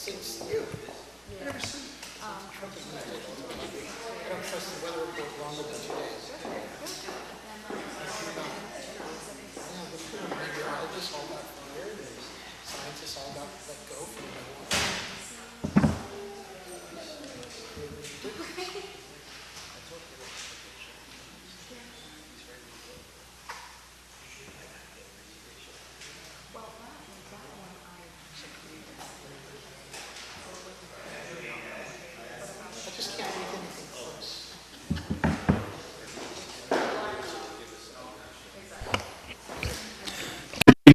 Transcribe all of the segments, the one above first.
Since you. I never see you. I don't trust the weather report longer than 2 days. The meteorologists all about fire, the scientists all about let go from the water. I just can't read anything close.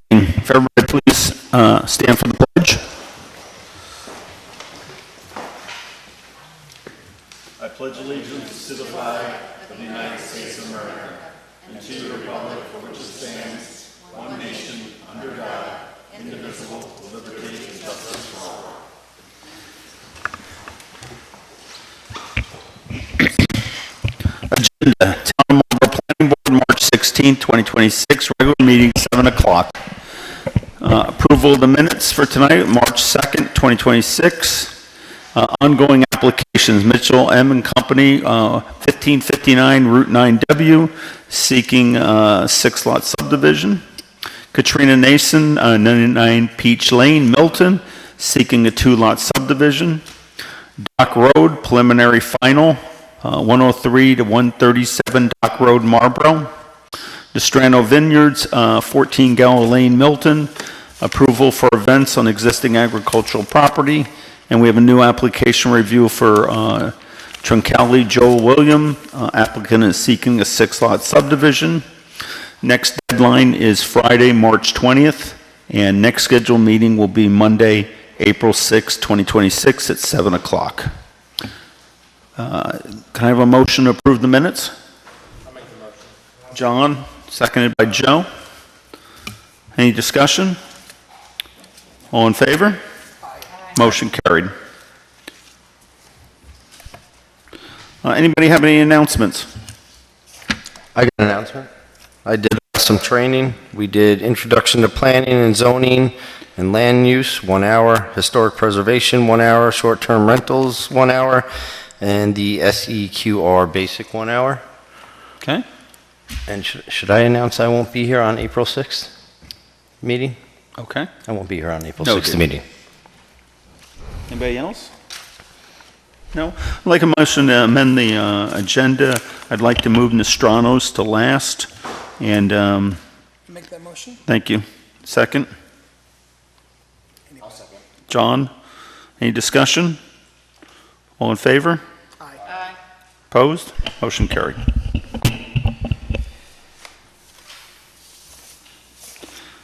If everybody please stand for the pledge. I pledge allegiance to the flag of the United States of America and to the republic for which it stands, one nation, under God, indivisible, with liberty and justice for all. Agenda, Town of Marlborough Planning Board, March 16, 2026, regular meeting, 7 o'clock. Approval of the minutes for tonight, March 2nd, 2026. Ongoing applications, Mitchell M. and Company, 1559 Route 9W, seeking 6-lot subdivision. Katrina Nason, 99 Peach Lane, Milton, seeking a 2-lot subdivision. Dock Road, preliminary final, 103 to 137 Dock Road, Marlborough. Destrano Vineyards, 14 Gallo Lane, Milton, approval for events on existing agricultural property. And we have a new application review for Troncalli Joel William. Applicant is seeking a 6-lot subdivision. Next deadline is Friday, March 20th, and next scheduled meeting will be Monday, April 6, 2026 at 7 o'clock. Can I have a motion to approve the minutes? I'll make the motion. John, seconded by Joe. Any discussion? All in favor? Motion carried. Anybody have any announcements? I got an announcement. I did some training. We did introduction to planning and zoning and land use, 1 hour, historic preservation, 1 hour, short-term rentals, 1 hour, and the SEQR basic 1 hour. Okay. And should I announce I won't be here on April 6th meeting? Okay. I won't be here on April Noted. 6th meeting. Anybody else? No? I'd like a motion to amend the agenda. I'd like to move Nostranos to last. And Make that motion? thank you. Second? I'll second. John? Any discussion? All in favor? Aye. Opposed? Motion carried.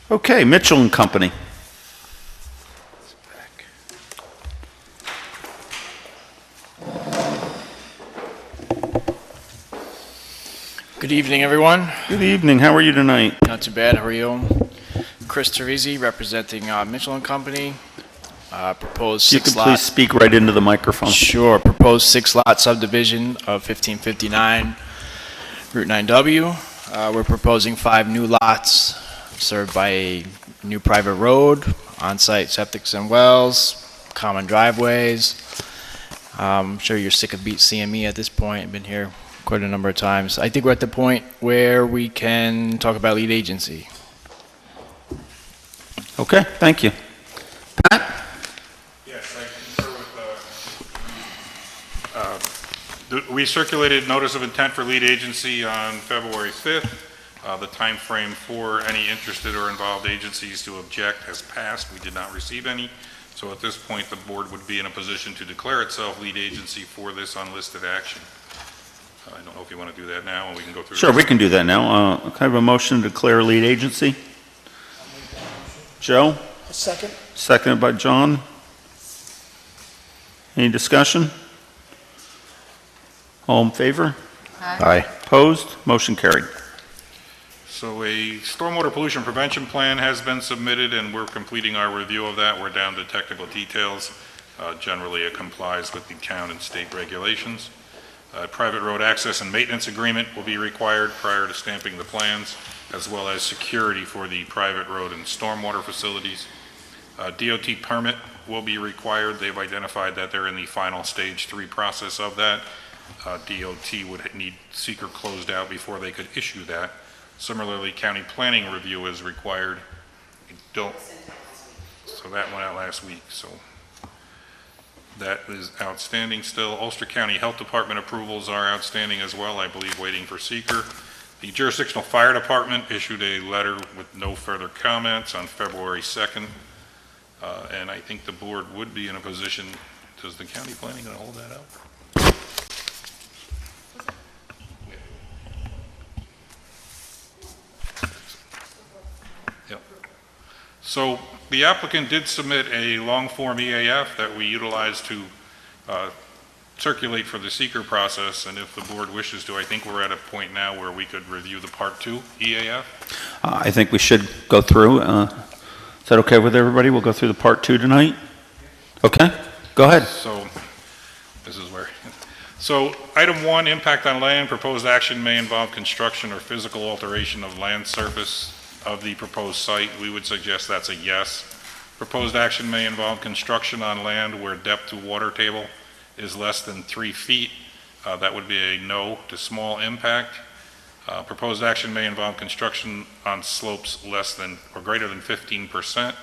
Okay, Mitchell and Company. Good evening, everyone. Good evening. How are you tonight? Not too bad. How are you? Chris Teresi, representing Mitchell and Company. Proposed You could 6-lot. please speak right into the microphone. Sure. Proposed 6-lot subdivision of 1559 Route 9W. We're proposing 5 new lots served by a new private road, on-site septics and wells, common driveways. I'm sure you're sick of seeing me at this point. I've been here quite a number of times. I think we're at the point where we can talk about lead agency. Okay, thank you. Pat? Yes, I concur with, we circulated notice of intent for lead agency on February 5th. The time frame for any interested or involved agencies to object has passed. We did not receive any. So at this point, the board would be in a position to declare itself lead agency for this unlisted action. I don't know if you want to do that now, and we can go through. Sure, we can do that now. Can I have a motion to declare lead agency? Joe? A second? Seconded by John. Any discussion? All in favor? Aye. Opposed? Motion carried. So a stormwater pollution prevention plan has been submitted, and we're completing our review of that. We're down to technical details. Generally, it complies with the town and state regulations. A private road access and maintenance agreement will be required prior to stamping the plans, as well as security for the private road and stormwater facilities. DOT permit will be required. They've identified that they're in the final stage 3 process of that. DOT would need seeker closed out before they could issue that. Similarly, county planning review is required. So that went out last week, so that is outstanding still. Ulster County Health Department approvals are outstanding as well, I believe, waiting for seeker. The Jurisdictional Fire Department issued a letter with no further comments on February 2nd, and I think the board would be in a position, does the county planning going to hold that up? Yep. So the applicant did submit a long form EAF that we utilized to circulate for the seeker process, and if the board wishes to, I think we're at a point now where we could review the Part 2 EAF. I think we should go through. Is that okay with everybody? We'll go through the Part 2 tonight? Okay, go ahead. So, this is where. So, item 1, impact on land. Proposed action may involve construction or physical alteration of land surface of the proposed site. We would suggest that's a yes. Proposed action may involve construction on land where depth to water table is less than 3 feet. That would be a no to small impact. Proposed action may involve construction on slopes less than or greater than 15%.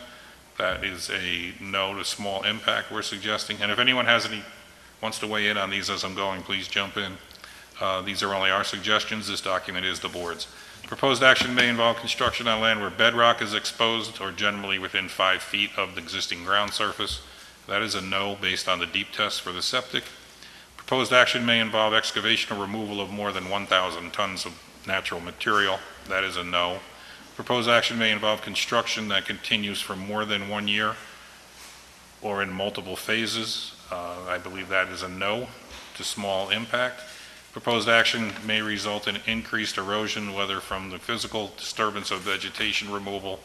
That is a no to small impact we're suggesting. And if anyone wants to weigh in on these as I'm going, please jump in. These are only our suggestions. This document is the board's. Proposed action may involve construction on land where bedrock is exposed or generally within 5 feet of the existing ground surface. That is a no based on the deep test for the septic. Proposed action may involve excavation or removal of more than 1,000 tons of natural material. That is a no. Proposed action may involve construction that continues for more than 1 year or in multiple phases. I believe that is a no to small impact. Proposed action may result in increased erosion, whether from the physical disturbance of vegetation removal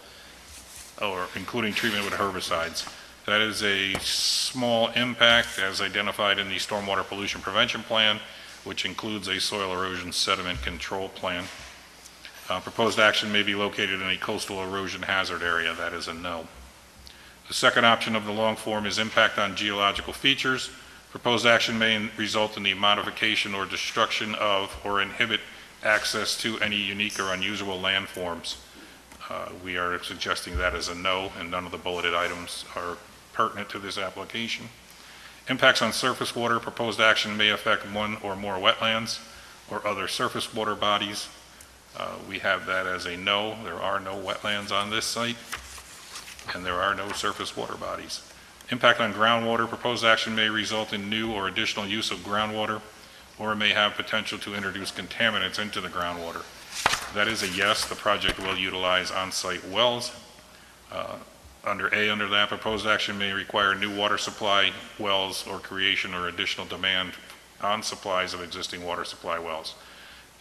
or including treatment with herbicides. That is a small impact as identified in the Stormwater Pollution Prevention Plan, which includes a soil erosion sediment control plan. Proposed action may be located in a coastal erosion hazard area. That is a no. The second option of the long form is impact on geological features. Proposed action may result in the modification or destruction of or inhibit access to any unique or unusual landforms. We are suggesting that as a no, and none of the bulleted items are pertinent to this application. Impacts on surface water. Proposed action may affect one or more wetlands or other surface water bodies. We have that as a no. There are no wetlands on this site, and there are no surface water bodies. Impact on groundwater. Proposed action may result in new or additional use of groundwater, or may have potential to introduce contaminants into the groundwater. That is a yes. The project will utilize on-site wells. Under that, proposed action may require new water supply wells or creation or additional demand on supplies of existing water supply wells.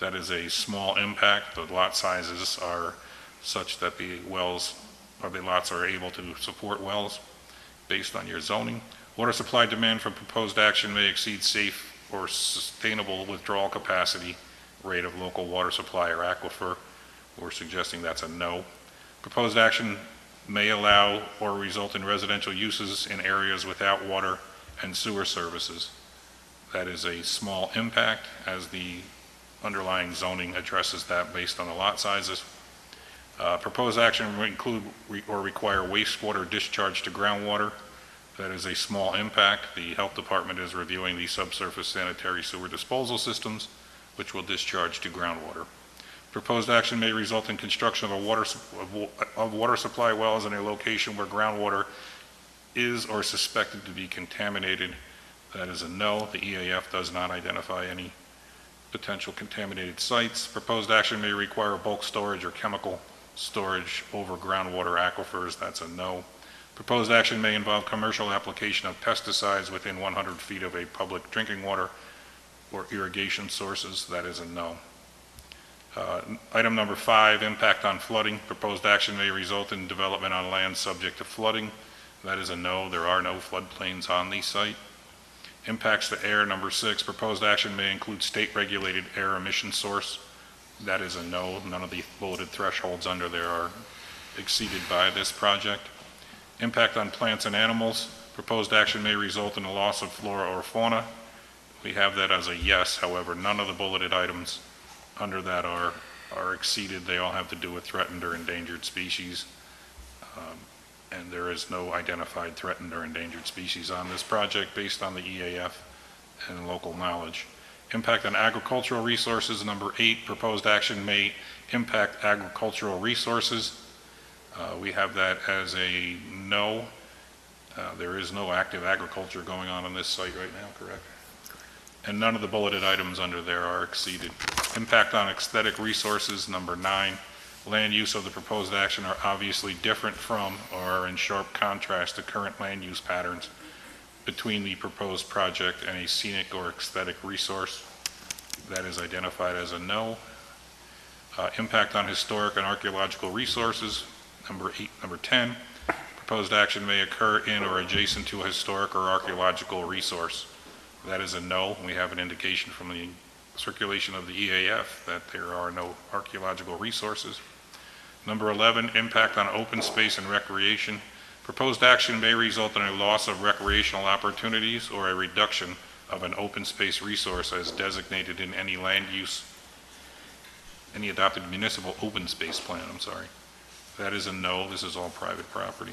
That is a small impact. The lot sizes are such that the wells or the lots are able to support wells based on your zoning. Water supply demand from proposed action may exceed safe or sustainable withdrawal capacity rate of local water supply or aquifer. We're suggesting that's a no. Proposed action may allow or result in residential uses in areas without water and sewer services. That is a small impact, as the underlying zoning addresses that based on the lot sizes. Proposed action will include or require wastewater discharge to groundwater. That is a small impact. The health department is reviewing the subsurface sanitary sewer disposal systems, which will discharge to groundwater. Proposed action may result in construction of water supply wells in a location where groundwater is or suspected to be contaminated. That is a no. The EAF does not identify any potential contaminated sites. Proposed action may require bulk storage or chemical storage over groundwater aquifers. That's a no. Proposed action may involve commercial application of pesticides within 100 feet of a public drinking water or irrigation sources. That is a no. Item number 5, impact on flooding. Proposed action may result in development on land subject to flooding. That is a no. There are no floodplains on the site. Impacts to air. Number 6, proposed action may include state-regulated air emission source. That is a no. None of the bulleted thresholds under there are exceeded by this project. Impact on plants and animals. Proposed action may result in the loss of flora or fauna. We have that as a yes. However, none of the bulleted items under that are exceeded. They all have to do with threatened or endangered species. And there is no identified threatened or endangered species on this project based on the EAF and local knowledge. Impact on agricultural resources, number 8, proposed action may impact agricultural resources. We have that as a no. There is no active agriculture going on this site right now, correct? And none of the bulleted items under there are exceeded. Impact on aesthetic resources, number 9. Land use of the proposed action are obviously different from or are in sharp contrast to current land use patterns between the proposed project and a scenic or aesthetic resource. That is identified as a no. Impact on historic and archaeological resources, number 10. Proposed action may occur in or adjacent to a historic or archaeological resource. That is a no. We have an indication from the circulation of the EAF that there are no archaeological resources. Number 11, impact on open space and recreation. Proposed action may result in a loss of recreational opportunities or a reduction of an open space resource as designated in any land use, any adopted municipal open space plan, That is a no. This is all private property.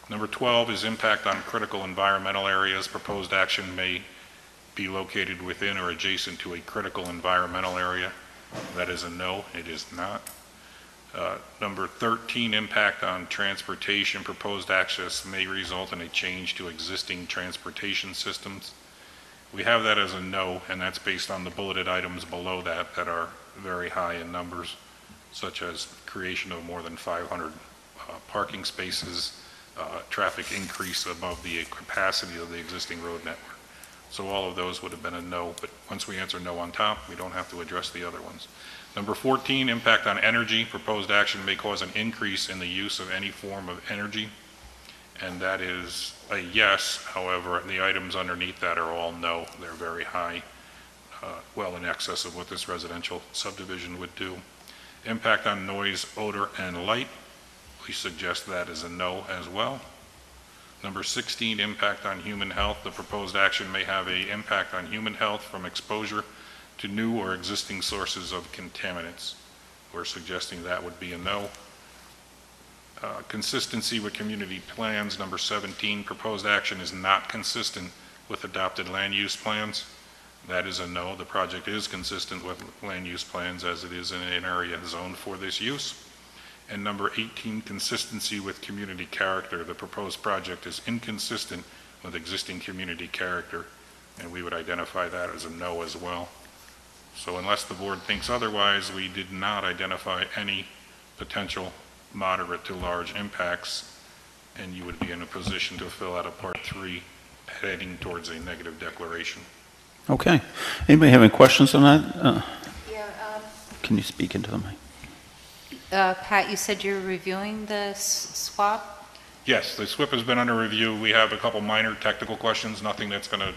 Number 12 is impact on critical environmental areas. Proposed action may be located within or adjacent to a critical environmental area. That is a no. It is not. Number 13, impact on transportation. Proposed access may result in a change to existing transportation systems. We have that as a no, and that's based on the bulleted items below that that are very high in numbers, such as creation of more than 500 parking spaces, traffic increase above the capacity of the existing road network. So all of those would have been a no, but once we answer no on top, we don't have to address the other ones. Number 14, impact on energy. Proposed action may cause an increase in the use of any form of energy, and that is a yes. However, the items underneath that are all no. They're very high, well in excess of what this residential subdivision would do. Impact on noise, odor, and light. We suggest that is a no as well. Number 16, impact on human health. The proposed action may have an impact on human health from exposure to new or existing sources of contaminants. We're suggesting that would be a no. Consistency with community plans. Number 17, proposed action is not consistent with adopted land use plans. That is a no. The project is consistent with land use plans as it is in an area zoned for this use. And number 18, consistency with community character. The proposed project is inconsistent with existing community character, and we would identify that as a no as well. So unless the board thinks otherwise, we did not identify any potential moderate to large impacts, and you would be in a position to fill out a Part 3 heading towards a negative declaration. Okay. Anybody have any questions on that? Can you speak into the mic? Pat, you said you're reviewing the swap? Yes, the SWIP has been under review. We have a couple minor technical questions, nothing that's going to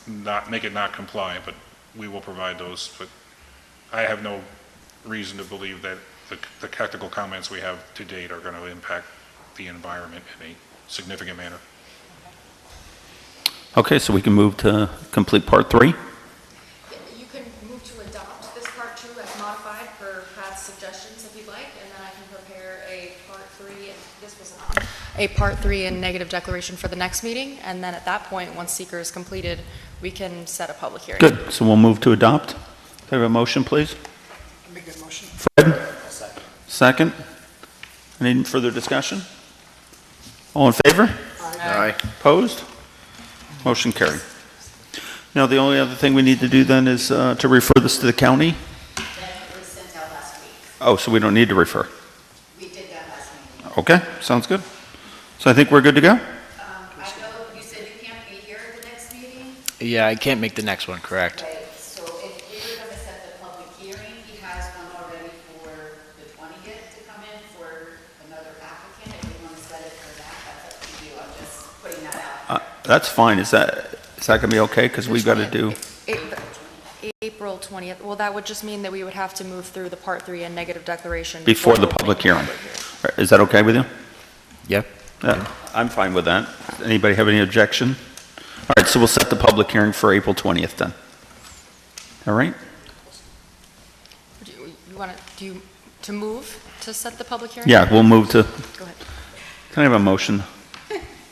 not make it not comply, but we will provide those. But I have no reason to believe that the technical comments we have to date are going to impact the environment in a significant manner. Okay, so we can move to complete Part 3. You can move to adopt this Part 2 as modified per Pat's suggestions if you'd like, and then I can prepare a Part 3, and this was a Part 3 and negative declaration for the next meeting, and then at that point, once seeker is completed, we can set a public hearing. Good, so we'll move to adopt. Can I have a motion, please? Make that motion. Fred? Second. Any further discussion? All in favor? Aye. Opposed? Motion carried. Now, the only other thing we need to do then is to refer this to the county? That was sent out last week. Oh, so we don't need to refer? We did that last meeting. Okay, sounds good. So I think we're good to go? I know you said you can't be here at the next meeting, Yeah, I can't make the next one, correct? right? So if we were going to set the public hearing, he has one already for the 20th to come in for another applicant. If you want to set it for that, that's up to you. I'm just putting that out. That's fine. Is that going to be okay? Because we've got to do, April 20th, well, that would just mean that we would have to move through the Part 3 and negative declaration. before the public hearing. Is that okay with you? Yep. I'm fine with that. Anybody have any objection? All right, so we'll set the public hearing for April 20th then. All right? Do you, to move to set the public hearing? Yeah, we'll move to, Go ahead. can I have a motion?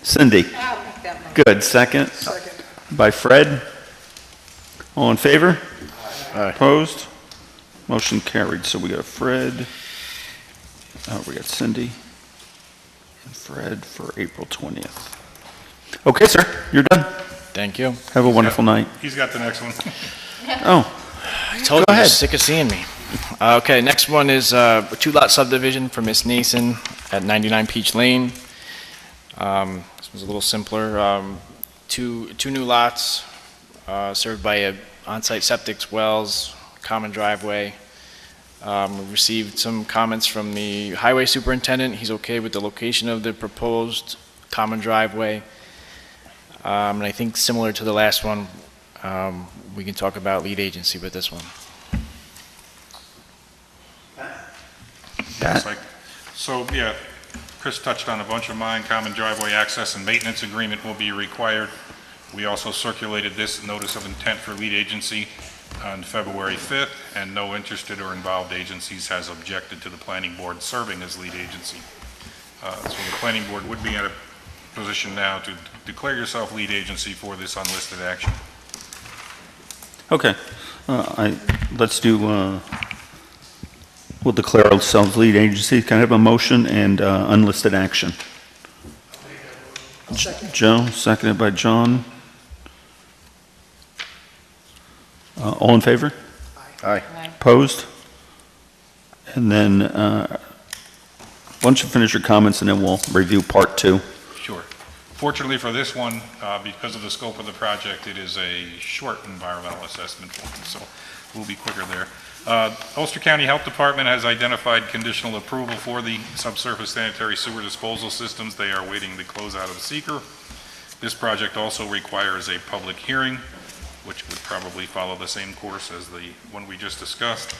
Cindy? I'll make that motion. Good, second? Second. By Fred? All in favor? Aye. Opposed? Motion carried. So we got Fred, we got Cindy, and Fred for April 20th. Okay, sir, you're done. Thank you. Have a wonderful night. He's got the next one. Oh, I told Go you, ahead. you're sick of seeing me. Okay, next one is a two-lot subdivision for Miss Nason at 99 Peach Lane. This one's a little simpler. Two new lots served by a on-site septic wells, common driveway. We received some comments from the highway superintendent. He's okay with the location of the proposed common driveway. And I think similar to the last one, we can talk about lead agency with this one. Yes, so, yeah, Chris touched on a bunch of mine. Common driveway access and maintenance agreement will be required. We also circulated this notice of intent for lead agency on February 5th, and no interested or involved agencies has objected to the planning board serving as lead agency. So the planning board would be in a position now to declare yourself lead agency for this unlisted action. okay. Let's do, we'll declare ourselves lead agency. Can I have a motion and unlisted action? Joe, seconded by John. All in favor? Aye. Opposed? And then, why don't you finish your comments and then we'll review part two. Sure. Fortunately for this one, because of the scope of the project, it is a short environmental assessment form, so we'll be quicker there. Ulster County Health Department has identified conditional approval for the subsurface sanitary sewer disposal systems. They are waiting the closeout of seeker. This project also requires a public hearing, which would probably follow the same course as the one we just discussed.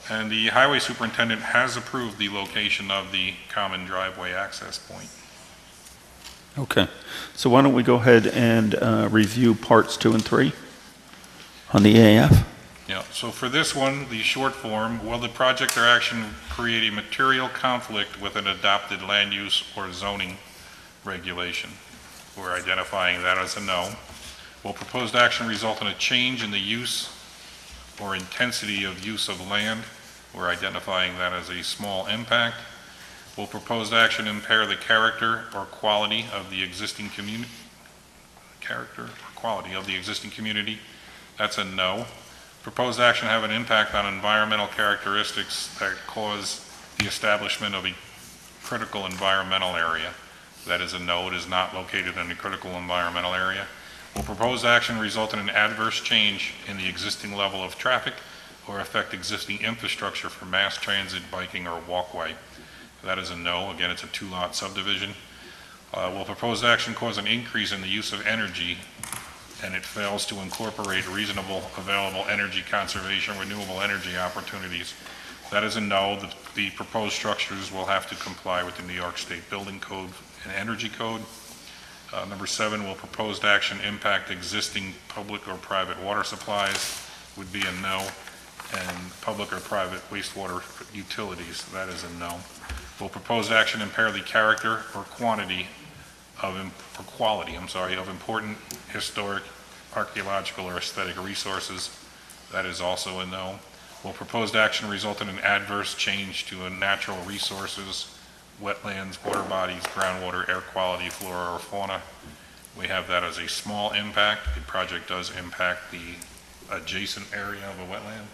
And the highway superintendent has approved the location of the common driveway access point. Okay. So why don't we go ahead and review parts 2 and 3 on the EAF? Yeah, so for this one, the short form, will the project or action create a material conflict with an adopted land use or zoning regulation? We're identifying that as a no. Will proposed action result in a change in the use or intensity of use of land? We're identifying that as a small impact. Will proposed action impair the character or quality of the existing community? That's a no. Proposed action have an impact on environmental characteristics that cause the establishment of a critical environmental area? That is a no. It is not located in a critical environmental area. Will proposed action result in an adverse change in the existing level of traffic or affect existing infrastructure for mass transit, biking, or walkway? That is a no. Again, it's a two-lot subdivision. Will proposed action cause an increase in the use of energy and it fails to incorporate reasonable available energy conservation, renewable energy opportunities? That is a no. The proposed structures will have to comply with the New York State Building Code and Energy Code. Number 7, will proposed action impact existing public or private water supplies? Would be a no. And public or private wastewater utilities? That is a no. Will proposed action impair the character or quality of important historic, archaeological, or aesthetic resources? That is also a no. Will proposed action result in an adverse change to natural resources, wetlands, water bodies, groundwater, air quality, flora, or fauna? We have that as a small impact. The project does impact the adjacent area of a wetland.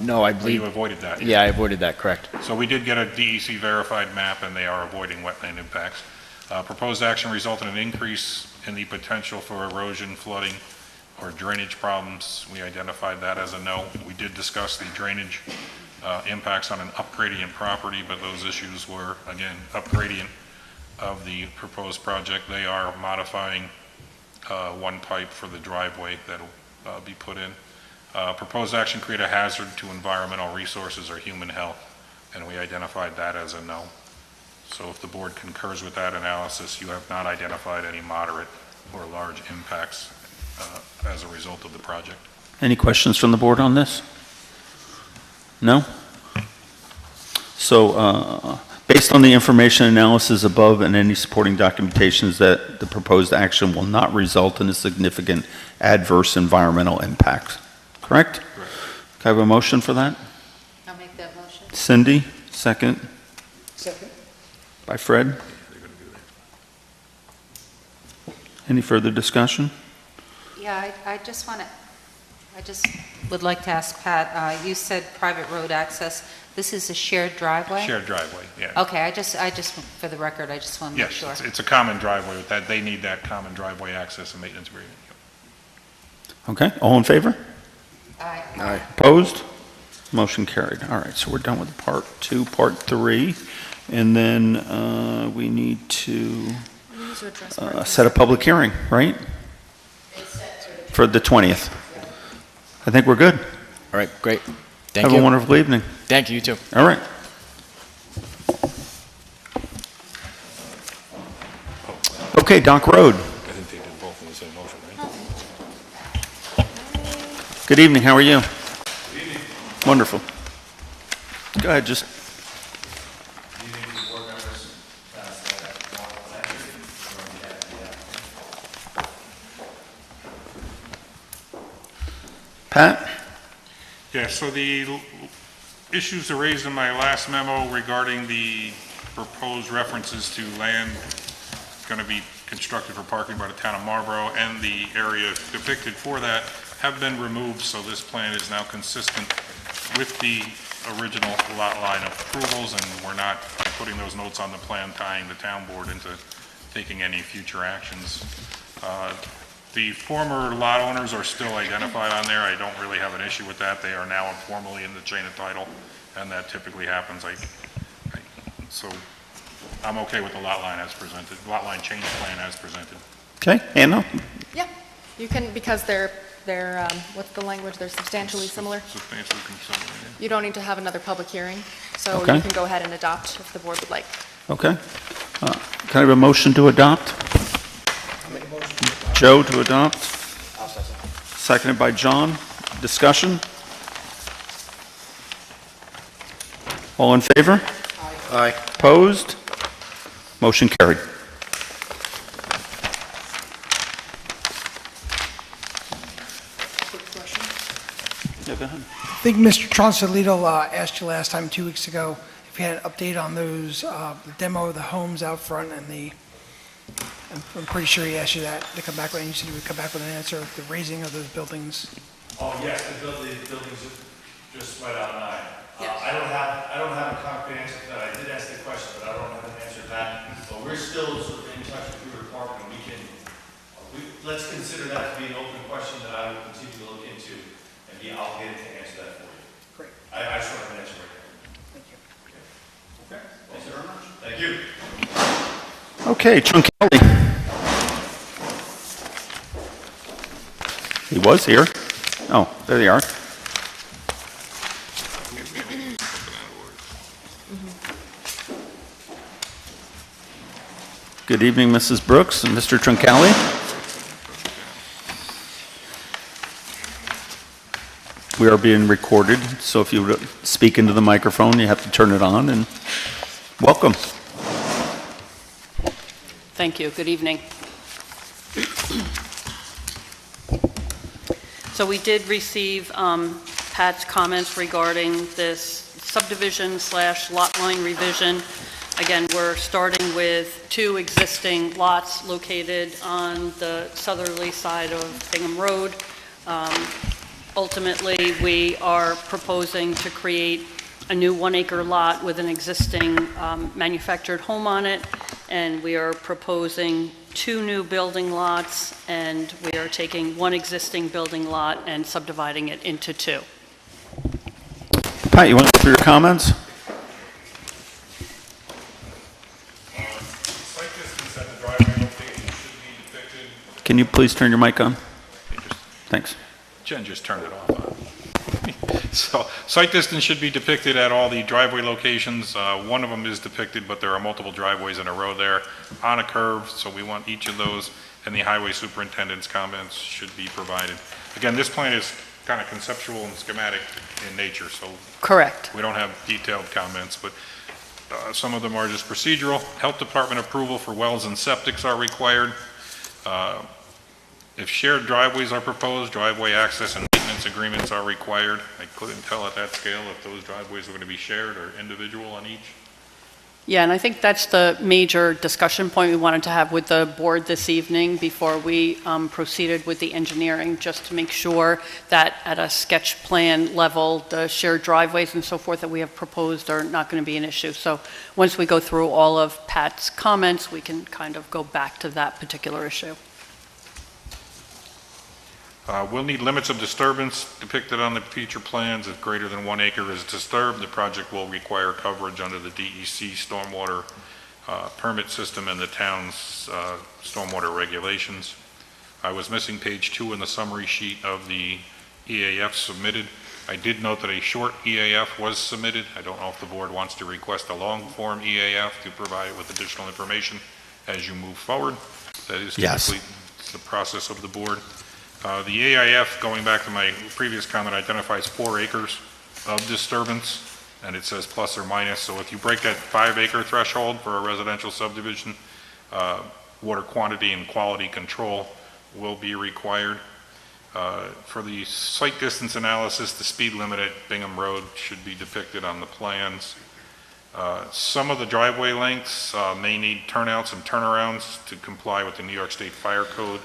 No, I So believe, you avoided that. yeah, I avoided that, correct. So we did get a DEC verified map and they are avoiding wetland impacts. Proposed action result in an increase in the potential for erosion, flooding, or drainage problems. We identified that as a no. We did discuss the drainage impacts on an upgradient property, but those issues were, again, upgradient of the proposed project. They are modifying one pipe for the driveway that'll be put in. Proposed action create a hazard to environmental resources or human health, and we identified that as a no. So if the board concurs with that analysis, you have not identified any moderate or large impacts as a result of the project. Any questions from the board on this? No? So, based on the information analysis above and any supporting documentations, that the proposed action will not result in a significant adverse environmental impact. Correct? Correct. Can I have a motion for that? I'll make that motion. Cindy, second Second. by Fred. Any further discussion? Yeah, I just would like to ask Pat, you said private road access. This is a shared driveway? Shared driveway, yeah. Okay, I just, for the record, I just want to make Yes, sure. it's a common driveway with that. They need that common driveway access and maintenance agreement. Okay, all in favor? Aye. Opposed? Motion carried. All right, so we're done with part 2, part 3. And then we need to We need to address part set a public hearing, right? For the 20th. I think we're good. All right, great. Thank Have you. a wonderful evening. Thank you, you too. All right. Okay, Dock Road. I think they did both in the same motion, right? Good evening, how are you? Good evening. Wonderful. Go ahead, just. Pat? Yeah, so the issues are raised in my last memo regarding the proposed references to land going to be constructed for parking by the town of Marlborough and the area depicted for that have been removed, so this plan is now consistent with the original lot line approvals, and we're not putting those notes on the plan tying the town board into taking any future actions. The former lot owners are still identified on there. I don't really have an issue with that. They are now formally in the chain of title, and that typically happens. So I'm okay with the lot line as presented, lot line change plan as presented. Okay, Anna? Yeah, you can, because they're, what's the language, they're substantially similar. Substantially consistent, yeah. You don't need to have another public hearing, so Okay. you can go ahead and adopt if the board would like. Okay. Can I have a motion to adopt? Joe to adopt? Seconded by John. Discussion? All in favor? Aye. Opposed? Motion carried. Quick question. Yeah, go ahead. I think Mr. Tronsolito asked you last time, 2 weeks ago, if you had an update on those, the demo of the homes out front and I'm pretty sure he asked you that to come back with, and you said you would come back with an answer, the raising of those buildings. Oh, yes, the buildings just right on 9. I don't have a concrete answer to that. I did ask the question, but I don't have an answer to that. But we're still sort of in touch with your department. Let's consider that to be an open question that I will continue to look into and be obligated to answer that for you. Great, I just don't have an answer right now. thank you. Okay, thank you very much. Thank you. Okay, Truncalli. He was here. Oh, there they are. Good evening, Mrs. Brooks and Mr. Truncalli. We are being recorded, so if you would speak into the microphone, you have to turn it on, and welcome. Thank you. Good evening. So we did receive Pat's comments regarding this subdivision / lot line revision. Again, we're starting with 2 existing lots located on the southerly side of Bingham Road. Ultimately, we are proposing to create a new 1-acre lot with an existing manufactured home on it, and we are proposing 2 new building lots, and we are taking 1 existing building lot and subdividing it into 2. Pat, you want to go through your comments? Site distance at the driveway location should be depicted. Can you please turn your mic on? Thanks. Jen just turned it off. So site distance should be depicted at all the driveway locations. One of them is depicted, but there are multiple driveways in a row there on a curve, so we want each of those, and the highway superintendent's comments should be provided. Again, this plan is kind of conceptual and schematic in nature, so Correct. we don't have detailed comments, but some of them are just procedural. Health Department approval for wells and septics are required. If shared driveways are proposed, driveway access and maintenance agreements are required. I couldn't tell at that scale if those driveways were going to be shared or individual on each. Yeah, and I think that's the major discussion point we wanted to have with the board this evening before we proceeded with the engineering, just to make sure that at a sketch plan level, the shared driveways and so forth that we have proposed are not going to be an issue. So once we go through all of Pat's comments, we can kind of go back to that particular issue. We'll need limits of disturbance depicted on the future plans. If greater than 1 acre is disturbed, the project will require coverage under the DEC stormwater permit system and the town's stormwater regulations. I was missing page 2 in the summary sheet of the EAF submitted. I did note that a short EAF was submitted. I don't know if the board wants to request a long form EAF to provide it with additional information as you move forward. That is typically the process of the board. The AIF, going back to my previous comment, identifies 4 acres of disturbance, and it says plus or minus. So if you break that 5 acre threshold for a residential subdivision, water quantity and quality control will be required. For the site distance analysis, the speed limit at Bingham Road should be depicted on the plans. Some of the driveway lengths may need turnouts and turnarounds to comply with the New York State Fire Code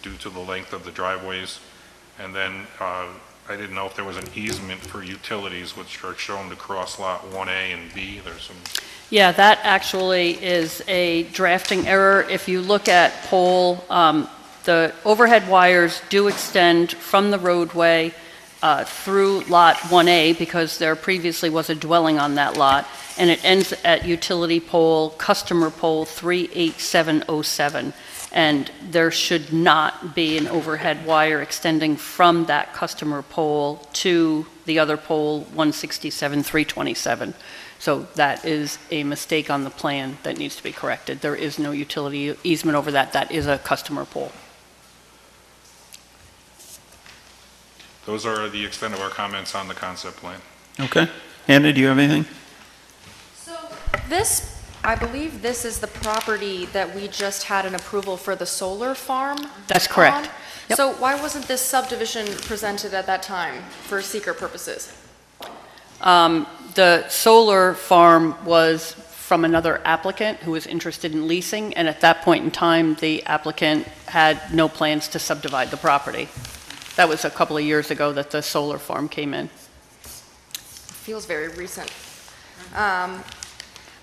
due to the length of the driveways. And then I didn't know if there was an easement for utilities, which are shown to cross lot 1A and B. There's some. Yeah, that actually is a drafting error. If you look at pole, the overhead wires do extend from the roadway through lot 1A because there previously was a dwelling on that lot, and it ends at utility pole, customer pole 38707. And there should not be an overhead wire extending from that customer pole to the other pole, 167-327. So that is a mistake on the plan that needs to be corrected. There is no utility easement over that. That is a customer pole. Those are the extent of our comments on the concept plan. Okay. Anna, do you have anything? So this, I believe this is the property that we just had an approval for the solar farm. That's correct. on. Yep. So why wasn't this subdivision presented at that time for seeker purposes? The solar farm was from another applicant who was interested in leasing, and at that point in time, the applicant had no plans to subdivide the property. That was a couple of years ago that the solar farm came in. Feels very recent.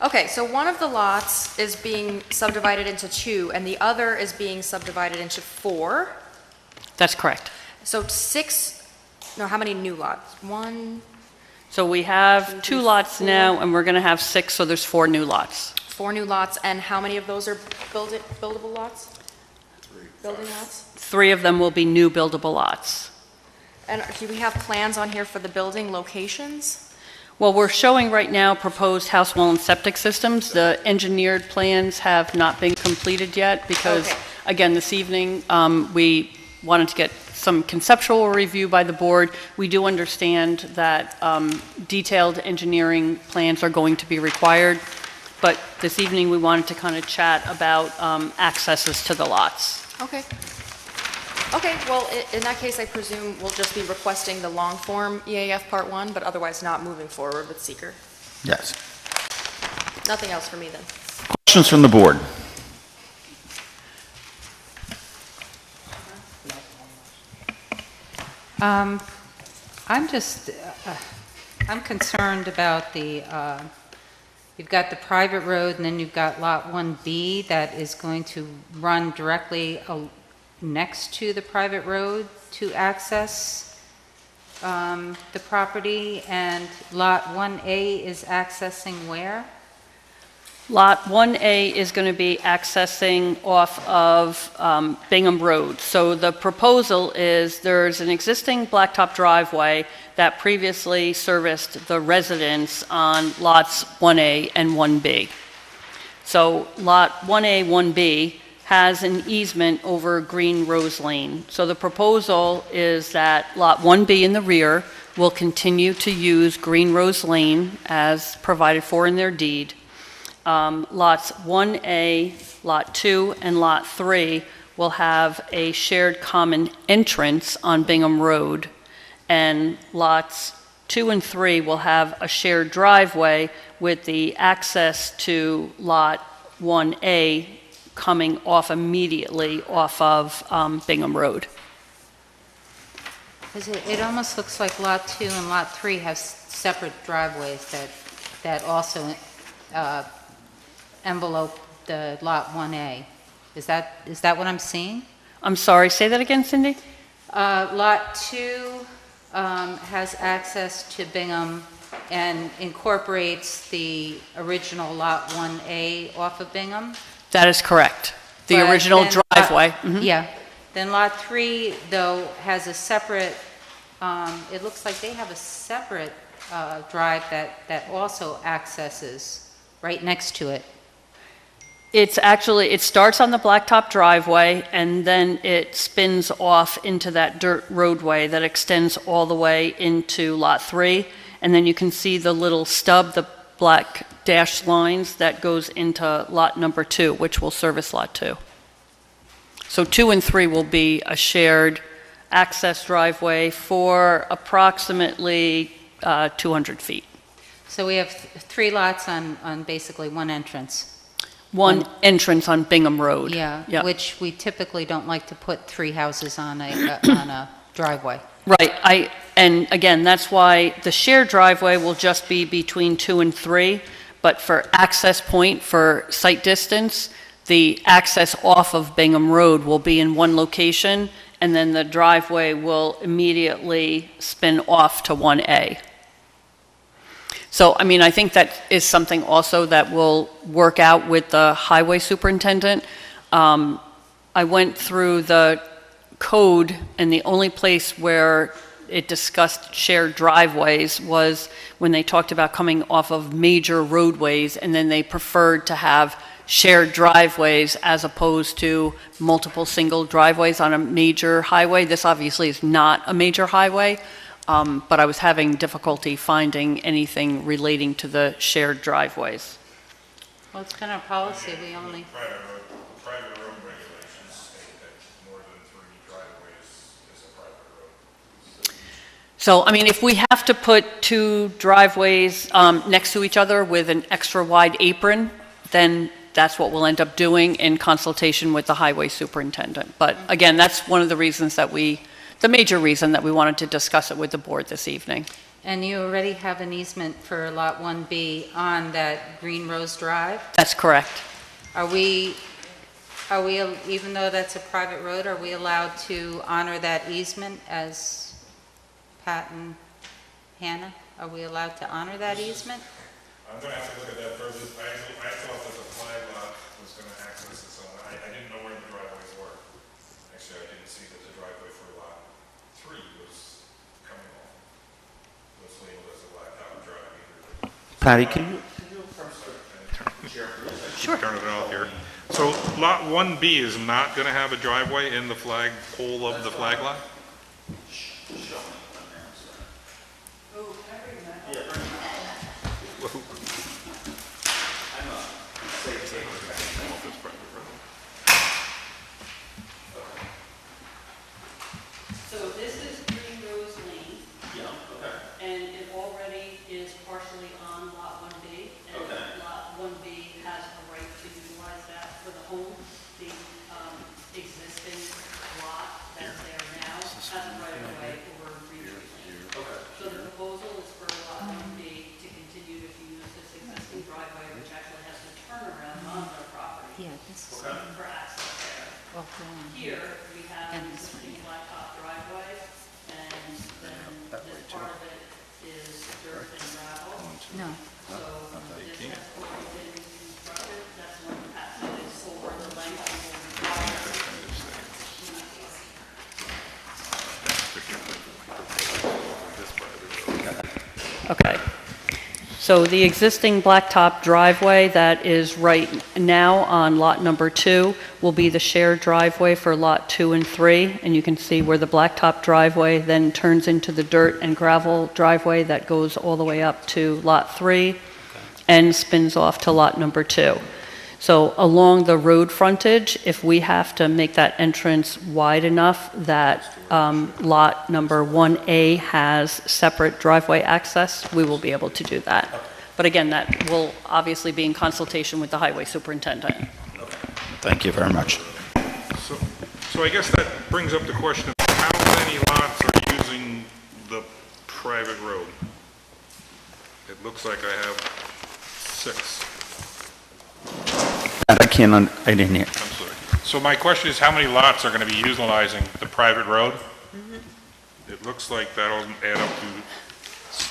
Okay, so one of the lots is being subdivided into 2, and the other is being subdivided into 4. That's correct. So 6, no, how many new lots? 1, So we have 2 lots 4. now, and we're going to have 6, so there's 4 new lots. 4 new lots, and how many of those are buildable lots? 3. Building lots? 3 of them will be new buildable lots. And do we have plans on here for the building locations? Well, we're showing right now proposed house wall and septic systems. The engineered plans have not been completed yet because, Okay. again, this evening, we wanted to get some conceptual review by the board. We do understand that detailed engineering plans are going to be required, but this evening we wanted to kind of chat about accesses to the lots. Okay. Okay, well, in that case, I presume we'll just be requesting the long form EAF Part 1, but otherwise not moving forward with seeker. Yes. Nothing else for me then. Questions from the board? I'm just, I'm concerned about the, you've got the private road, and then you've got Lot 1B that is going to run directly next to the private road to access the property, and Lot 1A is accessing where? Lot 1A is going to be accessing off of Bingham Road. So the proposal is there's an existing blacktop driveway that previously serviced the residents on lots 1A and 1B. So Lot 1A, 1B has an easement over Green Rose Lane. So the proposal is that Lot 1B in the rear will continue to use Green Rose Lane as provided for in their deed. Lots 1A, Lot 2, and Lot 3 will have a shared common entrance on Bingham Road, and lots 2 and 3 will have a shared driveway with the access to Lot 1A coming off immediately off of Bingham Road. It almost looks like Lot 2 and Lot 3 have separate driveways that also envelope the Lot 1A. Is that what I'm seeing? I'm sorry, say that again, Cindy? Lot 2 has access to Bingham and incorporates the original Lot 1A off of Bingham. That is correct. The But original then driveway. Mhm. Yeah. Then Lot 3, though, has a separate, it looks like they have a separate drive that also accesses right next to it. It's actually, it starts on the blacktop driveway, and then it spins off into that dirt roadway that extends all the way into Lot 3, and then you can see the little stub, the black dashed lines that goes into Lot number 2, which will service Lot 2. So 2 and 3 will be a shared access driveway for approximately 200 feet. So we have 3 lots on basically one entrance. One entrance on Bingham Road. Yeah, which we typically don't like to put 3 houses on a driveway. Right, and again, that's why the shared driveway will just be between 2 and 3, but for access point, for site distance, the access off of Bingham Road will be in one location, and then the driveway will immediately spin off to 1A. So, I mean, I think that is something also that will work out with the highway superintendent. I went through the code, and the only place where it discussed shared driveways was when they talked about coming off of major roadways, and then they preferred to have shared driveways as opposed to multiple single driveways on a major highway. This obviously is not a major highway, but I was having difficulty finding anything relating to the shared driveways. Well, it's been our policy, we only, Private road regulations state that more than 3 driveways is a private road. So, I mean, if we have to put 2 driveways next to each other with an extra wide apron, then that's what we'll end up doing in consultation with the highway superintendent. But again, that's one of the reasons that the major reason that we wanted to discuss it with the board this evening. and you already have an easement for Lot 1B on that Green Rose Drive? That's correct. Are we, even though that's a private road, are we allowed to honor that easement as Pat and Hannah? Are we allowed to honor that easement? I'm going to have to look at that further. I thought that the flag lot was going to access it somewhere. I didn't know where the driveways were. Actually, I didn't see that the driveway for lot 3 was coming off. Was labeled as a blacktop drive either. Patty, can you? Sure. Turn it off here. So lot 1B is not going to have a driveway in the flag pole of the flag lot? So this is Green Rose Lane. Yeah, okay. And it already is partially on Lot 1B. And Lot 1B has a right to utilize that for the home. The existing lot that's there now has a right of way over Green Rose Lane. Okay. So the proposal is for Lot 1B to continue to use this existing driveway, which actually has a turnaround on their property. Yeah, this is For access there. Here, we have an existing blacktop driveway, and then this part of it is dirt and gravel. No. So this has already been constructed. That's one packet is over the length. Okay. So the existing blacktop driveway that is right now on lot number 2 will be the shared driveway for lot 2 and 3. And you can see where the blacktop driveway then turns into the dirt and gravel driveway that goes all the way up to lot 3 and spins off to lot number 2. So along the road frontage, if we have to make that entrance wide enough that lot number 1A has separate driveway access, we will be able to do that. But again, that will obviously be in consultation with the highway superintendent. Thank you very much. So I guess that brings up the question of how many lots are using the private road? It looks like I have 6. And I didn't hear. I'm sorry. So my question is, how many lots are going to be utilizing the private road? It looks like that'll add up to,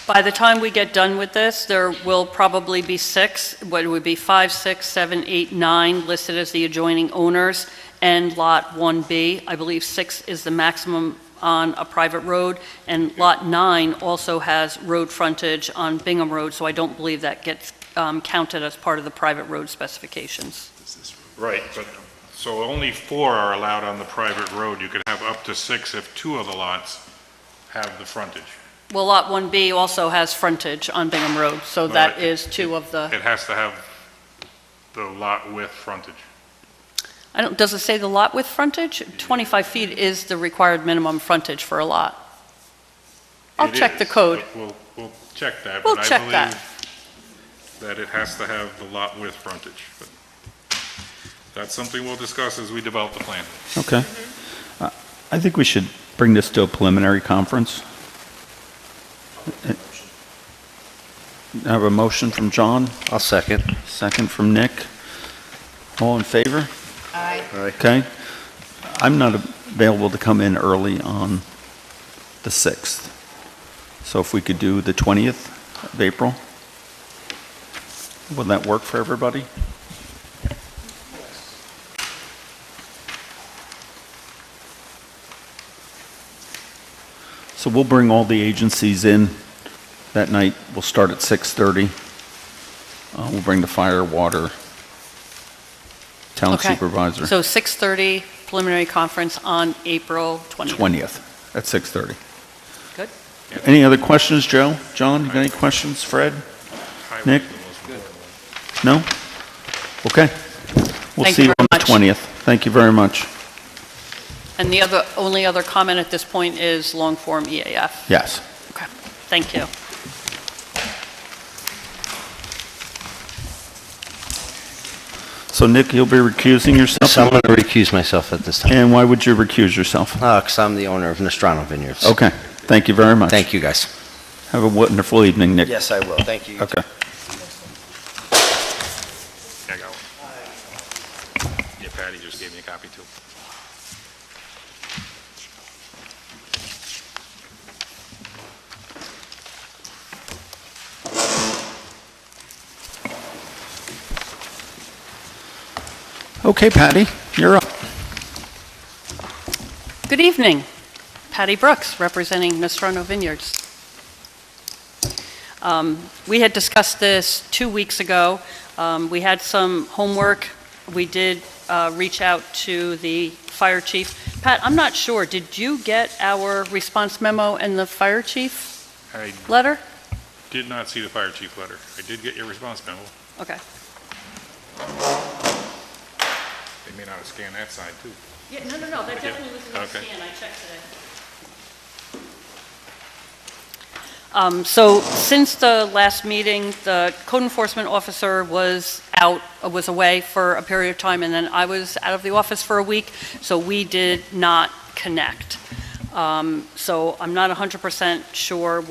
By the time we get done with this, there will probably be 6, what it would be 5, 6, 7, 8, 9 listed as the adjoining owners, and lot 1B. I believe 6 is the maximum on a private road, and lot 9 also has road frontage on Bingham Road, so I don't believe that gets counted as part of the private road specifications. right, but, so only 4 are allowed on the private road. You could have up to 6 if 2 of the lots have the frontage. Well, lot 1B also has frontage on Bingham Road, so that is 2 of the, It has to have the lot with frontage. does it say the lot with frontage? 25 feet is the required minimum frontage for a lot. I'll It check the is, code. but We'll check that. We'll but check I that. believe that it has to have the lot with frontage. But that's something we'll discuss as we develop the plan. Okay. I think we should bring this to a preliminary conference. I have a motion from John, I'll second. second from Nick. All in favor? Aye. Okay. I'm not available to come in early on the 6th. So if we could do the 20th of April, would that work for everybody? So we'll bring all the agencies in that night. We'll start at 6:30. We'll bring the fire, water, town Okay. supervisor. So 6:30 preliminary conference on April 20th. 20th at 6:30. Good. Any other questions, Joe? John, you got any questions? Fred? Highway's Nick? the most important. No? Okay. We'll Thank see you you on very the much. 20th. Thank you very much. And the only other comment at this point is long form EAF. Yes. Okay, thank you. So Nick, you'll be recusing yourself? So I'm going to recuse myself at this time. And why would you recuse yourself? Because I'm the owner of Nostrano Vineyards. Okay. Thank you very much. Thank you, guys. Have a wonderful evening, Nick. Yes, I will. Thank you. Okay. Yeah, I got one. Yeah, Patty just gave me a copy too. Okay, Patty, you're up. Good evening. Patty Brooks, representing Nostrano Vineyards. We had discussed this 2 weeks ago. We had some homework. We did reach out to the fire chief. Pat, I'm not sure, did you get our response memo and the fire chief I letter? did not see the fire chief letter. I did get your response memo. Okay. They may not have scanned that side too. Yeah, no, that definitely was in the Okay. scan, I checked today. So since the last meeting, the code enforcement officer was away for a period of time, and then I was out of the office for a week, so we did not connect. So I'm not 100% sure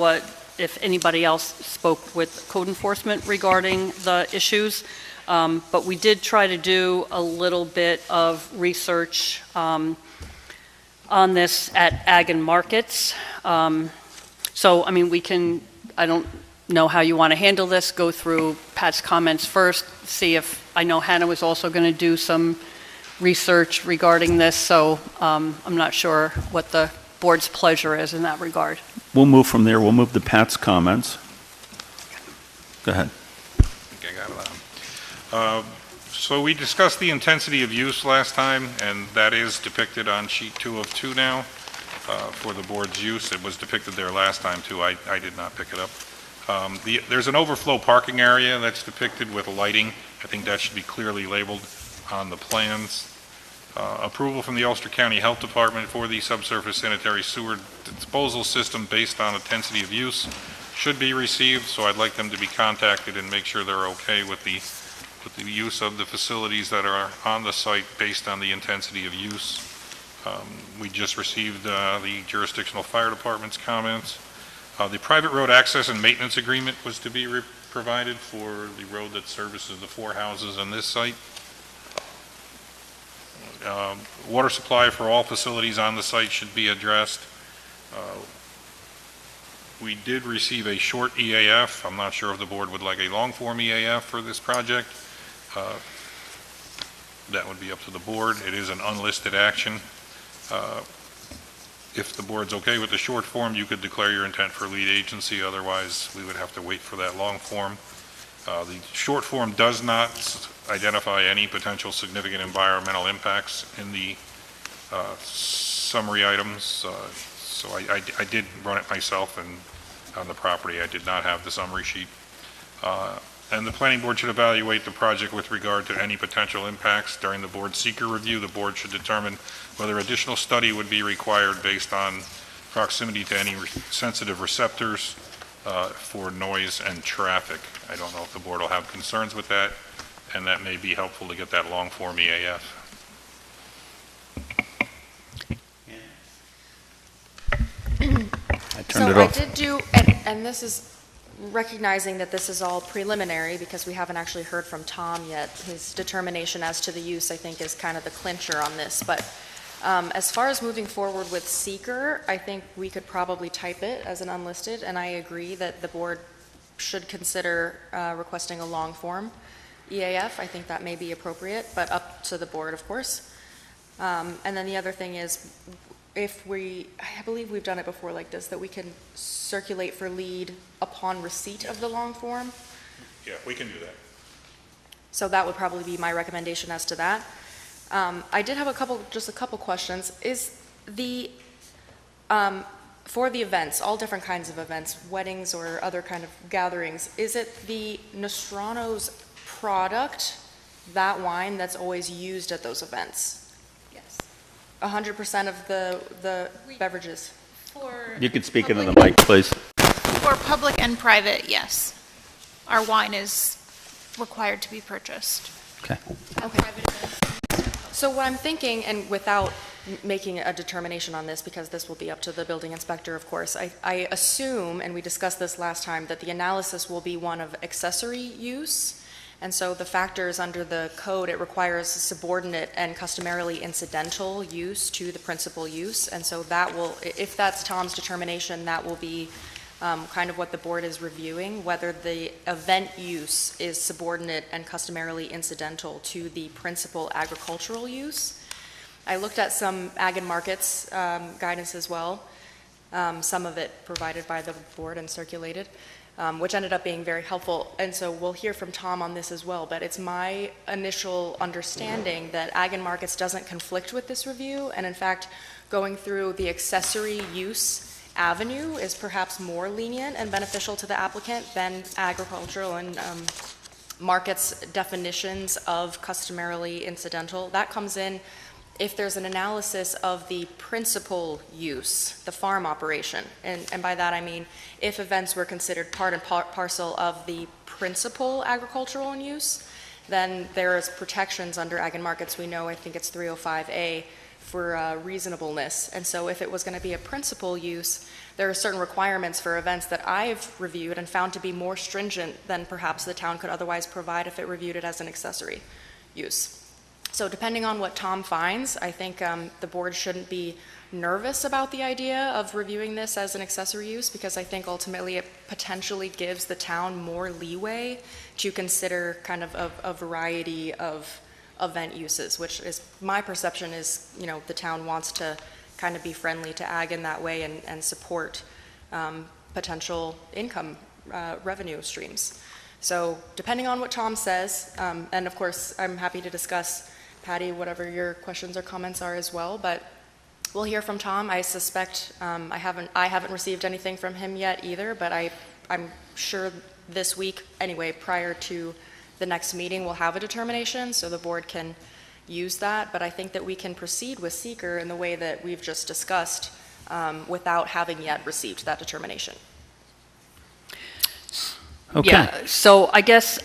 if anybody else spoke with code enforcement regarding the issues. But we did try to do a little bit of research on this at Ag and Markets. So, I mean, know how you want to handle this, go through Pat's comments first, see if, I know Hannah was also going to do some research regarding this, so I'm not sure what the board's pleasure is in that regard. We'll move from there. We'll move to Pat's comments. Go ahead. Okay, got it. So we discussed the intensity of use last time, and that is depicted on sheet 2 of 2 now for the board's use. It was depicted there last time, too. I did not pick it up. There's an overflow parking area that's depicted with lighting. I think that should be clearly labeled on the plans. Approval from the Ulster County Health Department for the subsurface sanitary sewer disposal system based on intensity of use should be received, so I'd like them to be contacted and make sure they're okay with the use of the facilities that are on the site based on the intensity of use. We just received the jurisdictional fire department's comments. The private road access and maintenance agreement was to be provided for the road that services the 4 houses on this site. Water supply for all facilities on the site should be addressed. We did receive a short EAF. I'm not sure if the board would like a long form EAF for this project. That would be up to the board. It is an unlisted action. If the board's okay with the short form, you could declare your intent for lead agency. Otherwise, we would have to wait for that long form. The short form does not identify any potential significant environmental impacts in the summary items. So I did run it myself, and on the property I did not have the summary sheet. And the planning board should evaluate the project with regard to any potential impacts. During the board seeker review, the board should determine whether additional study would be required based on proximity to any sensitive receptors for noise and traffic. I don't know if the board will have concerns with that, and that may be helpful to get that long form EAF. I turned it So I off. did do, and this is recognizing that this is all preliminary because we haven't actually heard from Tom yet. His determination as to the use, I think, is kind of the clincher on this. But as far as moving forward with seeker, I think we could probably type it as an unlisted, and I agree that the board should consider requesting a long form EAF. I think that may be appropriate, but up to the board, of course. And then the other thing is, if I believe we've done it before like this, that we can circulate for lead upon receipt of the long form. Yeah, we can do that. So that would probably be my recommendation as to that. I did have just a couple questions. Is for the events, all different kinds of events, weddings or other kind of gatherings, is it the Nostrano's product, that wine, that's always used at those events? 100% of the beverages? You could speak into the mic, please. For public and private, yes. Our wine is required to be purchased. Okay. Okay. So what I'm thinking, and without making a determination on this, because this will be up to the building inspector, of course, I assume, and we discussed this last time, that the analysis will be one of accessory use. And so the factors under the code, it requires subordinate and customarily incidental use to the principal use. And so that will, if that's Tom's determination, that will be kind of what the board is reviewing, whether the event use is subordinate and customarily incidental to the principal agricultural use. I looked at some ag and markets guidance as well, some of it provided by the board and circulated. Which ended up being very helpful. And so we'll hear from Tom on this as well, but it's my initial understanding that ag and markets doesn't conflict with this review, and in fact, going through the accessory use avenue is perhaps more lenient and beneficial to the applicant than agricultural and markets definitions of customarily incidental. That comes in if there's an analysis of the principal use, the farm operation. And by that I mean if events were considered part and parcel of the principal agricultural use, then there's protections under ag and markets. We know, I think it's 305A for reasonableness. And so if it was going to be a principal use, there are certain requirements for events that I've reviewed and found to be more stringent than perhaps the town could otherwise provide if it reviewed it as an accessory use. So depending on what Tom finds, I think the board shouldn't be nervous about the idea of reviewing this as an accessory use, because I think ultimately it potentially gives the town more leeway to consider kind of a variety of event uses, which is, my perception is, the town wants to kind of be friendly to ag in that way and support potential income revenue streams. So depending on what Tom says, and of course I'm happy to discuss, Patty, whatever your questions or comments are as well, but we'll hear from Tom. I suspect, I haven't received anything from him yet either, but I'm sure this week, anyway, prior to the next meeting, we'll have a determination, so the board can use that. But I think that we can proceed with seeker in the way that we've just discussed without having yet received that determination. Okay. Yeah, so I guess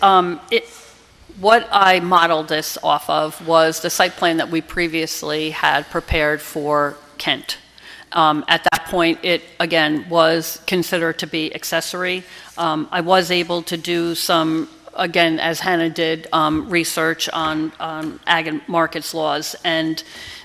what I modeled this off of was the site plan that we previously had prepared for Kent. At that point, it, again, was considered to be accessory. I was able to do some, again, as Hannah did, research on ag and markets laws, and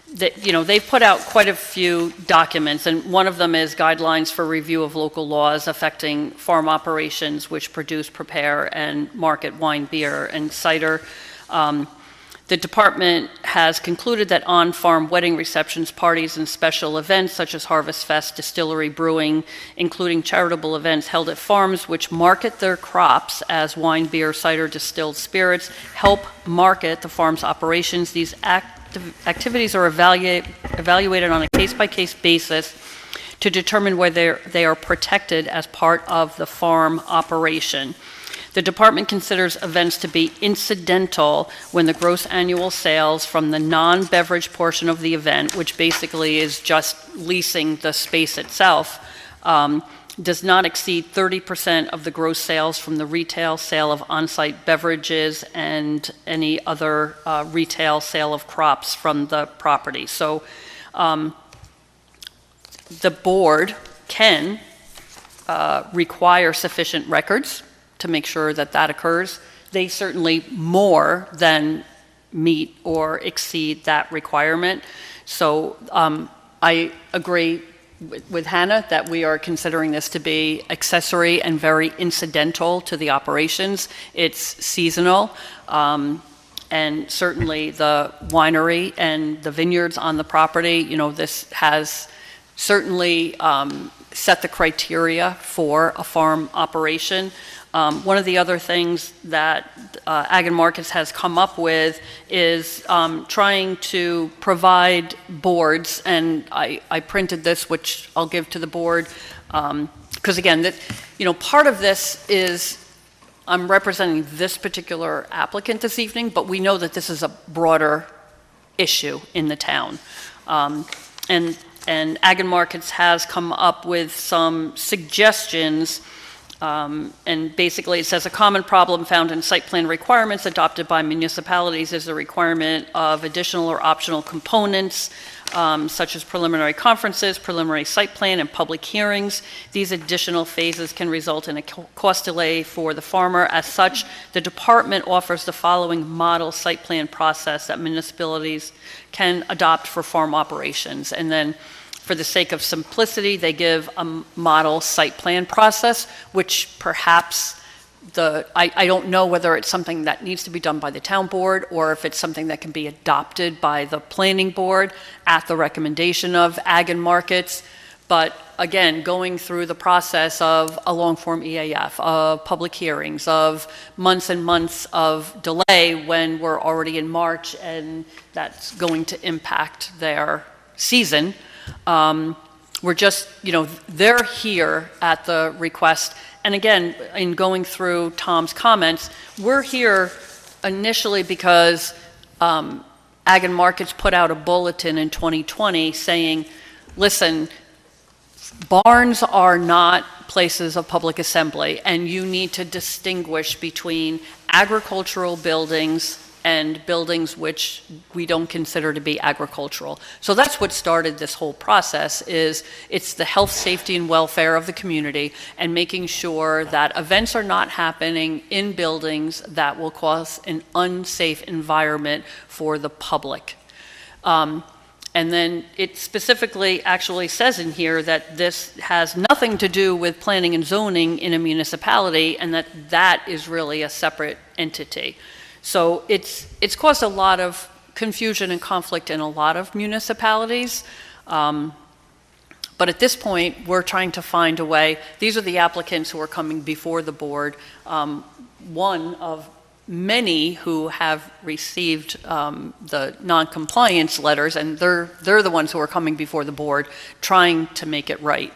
they've put out quite a few documents, and one of them is guidelines for review of local laws affecting farm operations which produce, prepare, and market wine, beer, and cider. The department has concluded that on-farm wedding receptions, parties, and special events such as Harvest Fest, distillery, brewing, including charitable events held at farms which market their crops as wine, beer, cider, distilled spirits, help market the farm's operations. These activities are evaluated on a case-by-case basis to determine whether they are protected as part of the farm operation. The department considers events to be incidental when the gross annual sales from the non-beverage portion of the event, which basically is just leasing the space itself, does not exceed 30% of the gross sales from the retail sale of on-site beverages and any other retail sale of crops from the property. So the board can require sufficient records to make sure that that occurs. They certainly more than meet or exceed that requirement. So I agree with Hannah that we are considering this to be accessory and very incidental to the operations. It's seasonal, and certainly the winery and the vineyards on the property, this has certainly set the criteria for a farm operation. One of the other things that Ag and Markets has come up with is trying to provide boards, and I printed this, which I'll give to the board, because again, part of this is I'm representing this particular applicant this evening, but we know that this is a broader issue in the town. And Ag and Markets has come up with some suggestions. And basically it says a common problem found in site plan requirements adopted by municipalities is the requirement of additional or optional components such as preliminary conferences, preliminary site plan, and public hearings. These additional phases can result in a cost delay for the farmer. As such, the department offers the following model site plan process that municipalities can adopt for farm operations. And then for the sake of simplicity, they give a model site plan process, which perhaps I don't know whether it's something that needs to be done by the town board or if it's something that can be adopted by the planning board at the recommendation of Ag and Markets. But again, going through the process of a long-form EAF, of public hearings, of months and months of delay when we're already in March and that's going to impact their season. We're just, they're here at the request. And again, in going through Tom's comments, we're here initially because Ag and Markets put out a bulletin in 2020 saying, listen, barns are not places of public assembly, and you need to distinguish between agricultural buildings and buildings which we don't consider to be agricultural. So that's what started this whole process, is it's the health, safety, and welfare of the community, and making sure that events are not happening in buildings that will cause an unsafe environment for the public. And then it specifically actually says in here that this has nothing to do with planning and zoning in a municipality, and that is really a separate entity. So it's caused a lot of confusion and conflict in a lot of municipalities. But at this point, we're trying to find a way. These are the applicants who are coming before the board. One of many who have received the non-compliance letters, and they're the ones who are coming before the board trying to make it right.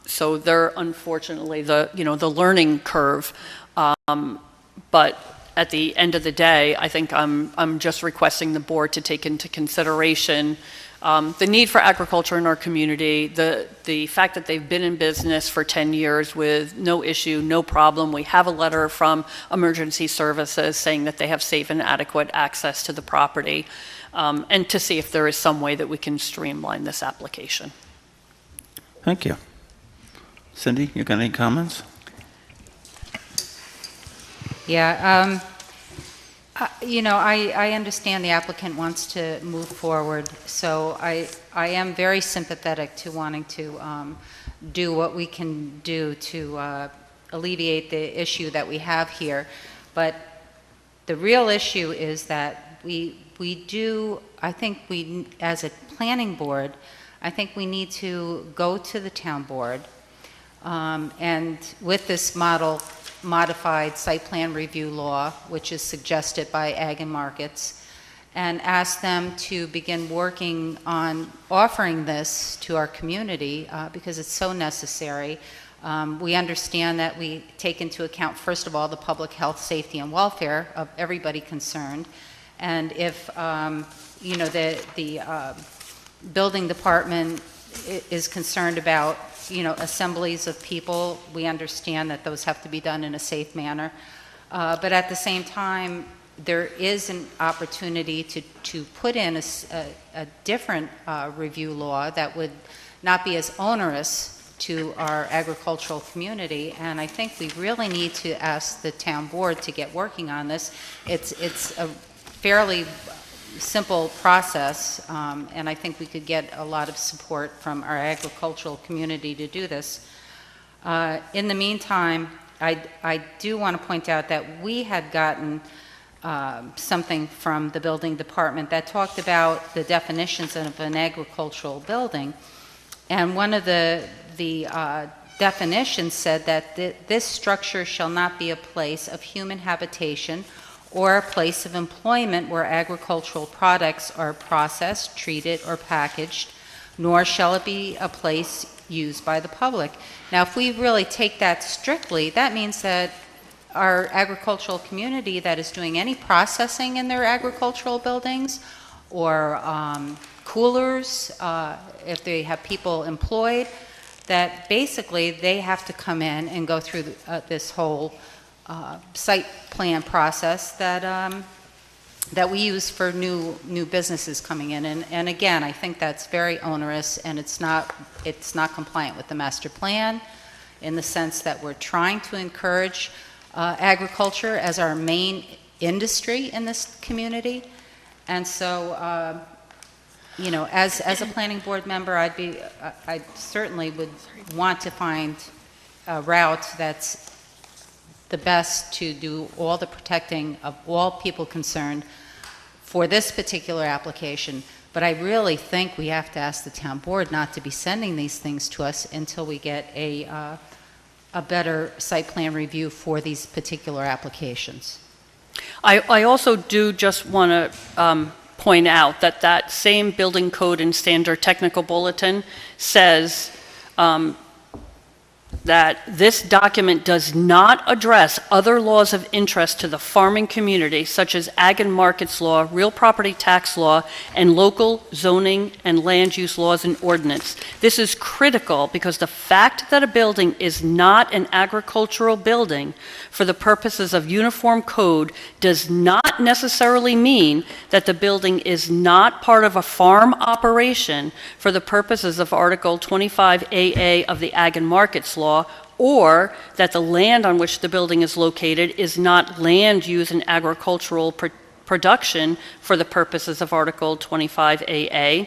So they're unfortunately the learning curve. But at the end of the day, I think I'm just requesting the board to take into consideration the need for agriculture in our community, the fact that they've been in business for 10 years with no issue, no problem. We have a letter from Emergency Services saying that they have safe and adequate access to the property, and to see if there is some way that we can streamline this application. Thank you. Cindy, you got any comments? Yeah, I understand the applicant wants to move forward, so I am very sympathetic to wanting to do what we can do to alleviate the issue that we have here. But the real issue is that I think we, as a planning board, I think we need to go to the town board, and with this modified site plan review law, which is suggested by Ag and Markets, and ask them to begin working on offering this to our community because it's so necessary. We understand that we take into account, first of all, the public health, safety, and welfare of everybody concerned. And if, the building department is concerned about assemblies of people, we understand that those have to be done in a safe manner. But at the same time, there is an opportunity to put in a different review law that would not be as onerous to our agricultural community. And I think we really need to ask the town board to get working on this. It's a fairly simple process, and I think we could get a lot of support from our agricultural community to do this. In the meantime, I do want to point out that we had gotten something from the building department that talked about the definitions of an agricultural building, and one of the definitions said that this structure shall not be a place of human habitation or a place of employment where agricultural products are processed, treated, or packaged, nor shall it be a place used by the public. Now, if we really take that strictly, that means that our agricultural community that is doing any processing in their agricultural buildings, or coolers, if they have people employed, that basically they have to come in and go through this whole site plan process that we use for new businesses coming in, and again, I think that's very onerous, and it's not compliant with the master plan, in the sense that we're trying to encourage agriculture as our main industry in this community, and so as a planning board member, I certainly would want to find a route that's the best to do all the protecting of all people concerned for this particular application. But I really think we have to ask the town board not to be sending these things to us until we get a better site plan review for these particular applications. I also do just want to point out that same building code and standard technical bulletin says that this document does not address other laws of interest to the farming community, such as ag and markets law, real property tax law, and local zoning and land use laws and ordinance. This is critical because the fact that a building is not an agricultural building for the purposes of uniform code does not necessarily mean that the building is not part of a farm operation for the purposes of Article 25AA of the Ag and Markets Law, or that the land on which the building is located is not land used in agricultural production for the purposes of Article 25AA,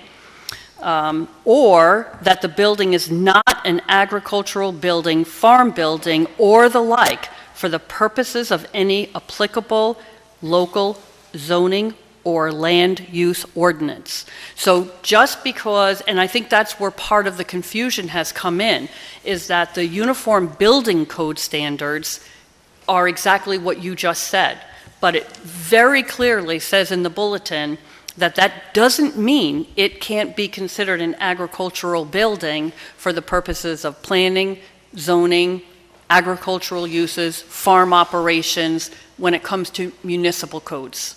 or that the building is not an agricultural building, farm building, or the like for the purposes of any applicable local zoning or land use ordinance. So just because, and I think that's where part of the confusion has come in, is that the Uniform Building Code standards are exactly what you just said. But it very clearly says in the bulletin that that doesn't mean it can't be considered an agricultural building for the purposes of planning, zoning, agricultural uses, farm operations, when it comes to municipal codes.